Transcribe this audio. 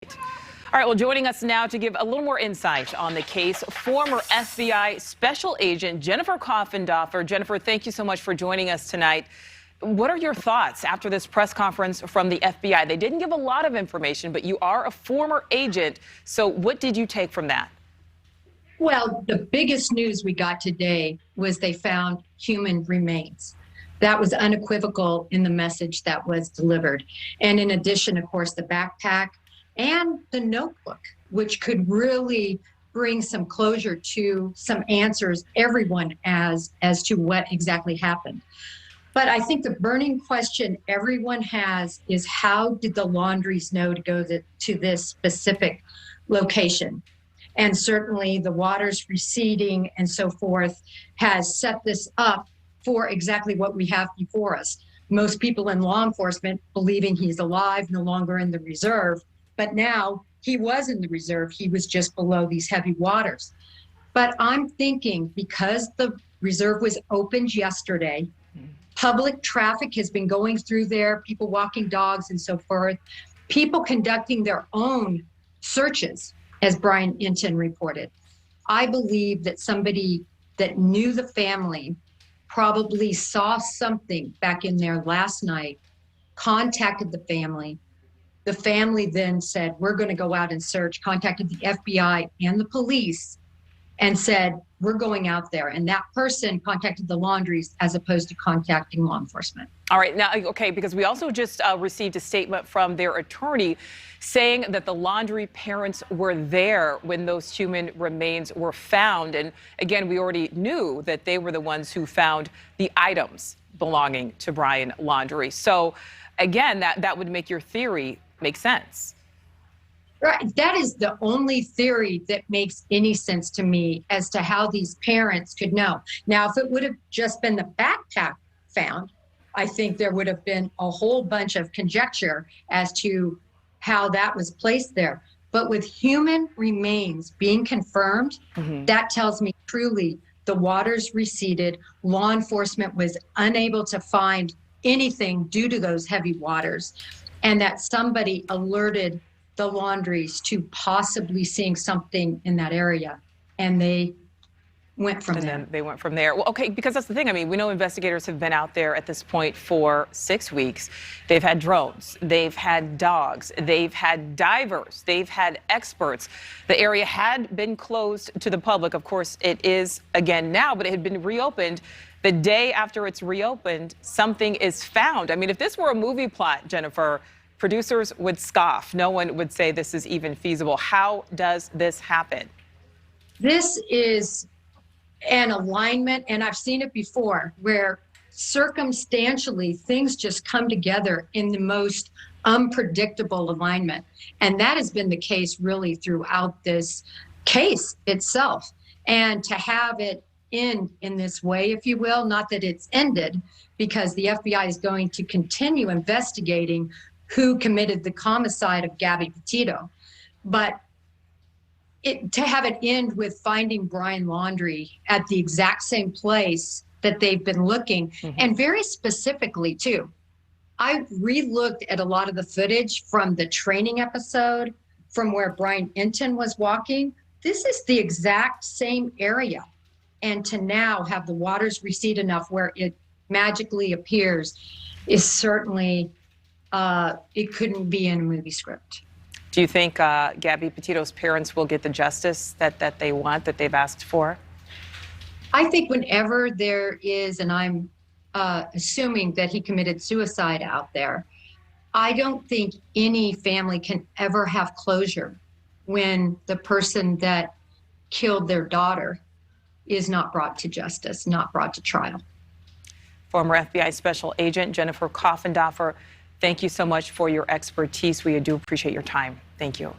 All right, well, joining us now to give a little more insight on the case, former FBI Special Agent Jennifer Coffindaffer. Jennifer, thank you so much for joining us tonight. What are your thoughts after this press conference from the FBI? They didn't give a lot of information, but you are a former agent. So what did you take from that? Well, the biggest news we got today was they found human remains. That was unequivocal in the message that was delivered. And in addition, of course, the backpack and the notebook, which could really bring some closure to some answers, everyone as to what exactly happened. But I think the burning question everyone has is, how did the Laundries know to go to this specific location? And certainly the waters receding and so forth has set this up for exactly what we have before us. Most people in law enforcement believing he's alive, no longer in the reserve, but now he was in the reserve. He was just below these heavy waters. But I'm thinking, because the reserve was opened yesterday, public traffic has been going through there, people walking dogs and so forth, people conducting their own searches, as Brian Laundrie reported. I believe that somebody that knew the family probably saw something back in there last night, contacted the family. The family then said, we're going to go out and search, contacted the FBI and the police and said, we're going out there. And that person contacted the Laundries as opposed to contacting law enforcement. All right. Now, okay, because we also just received a statement from their attorney saying that the Laundrie parents were there when those human remains were found. And again, we already knew that they were the ones who found the items belonging to Brian Laundrie. So again, that would make your theory make sense. Right. That is the only theory that makes any sense to me as to how these parents could know. Now, if it would have just been the backpack found, I think there would have been a whole bunch of conjecture as to how that was placed there. But with human remains being confirmed, that tells me truly the waters receded. Law enforcement was unable to find anything due to those heavy waters, and that somebody alerted the Laundries to possibly seeing something in that area, and they went from there. And then they went from there. Well, okay, because that's the thing. I mean, we know investigators have been out there at this point for 6 weeks. They've had drones, they've had dogs, they've had divers, they've had experts. The area had been closed to the public. Of course, it is again now, but it had been reopened. The day after it's reopened, something is found. I mean, if this were a movie plot, Jennifer, producers would scoff. No one would say this is even feasible. How does this happen? This is an alignment, and I've seen it before, where circumstantially things just come together in the most unpredictable alignment. And that has been the case really throughout this case itself. And to have it end in this way, if you will, not that it's ended, because the FBI is going to continue investigating who committed the homicide of GabbyPetito. But to have it end with finding Brian Laundrie at the exact same place that they've been looking, and very specifically too. I re-looked at a lot of the footage from the training episode, from where Brian Laundrie was walking. This is the exact same area. And to now have the waters recede enough where it magically appears is certainly, it couldn't be in a movie script. Do you think GabbyPetito's parents will get the justice that they want, that they've asked for? I think whenever there is, and I'm assuming that he committed suicide out there, I don't think any family can ever have closure when the person that killed their daughter is not brought to justice, not brought to trial. Former FBI Special Agent Jennifer Coffindaffer, thank you so much for your expertise. We do appreciate your time. Thank you.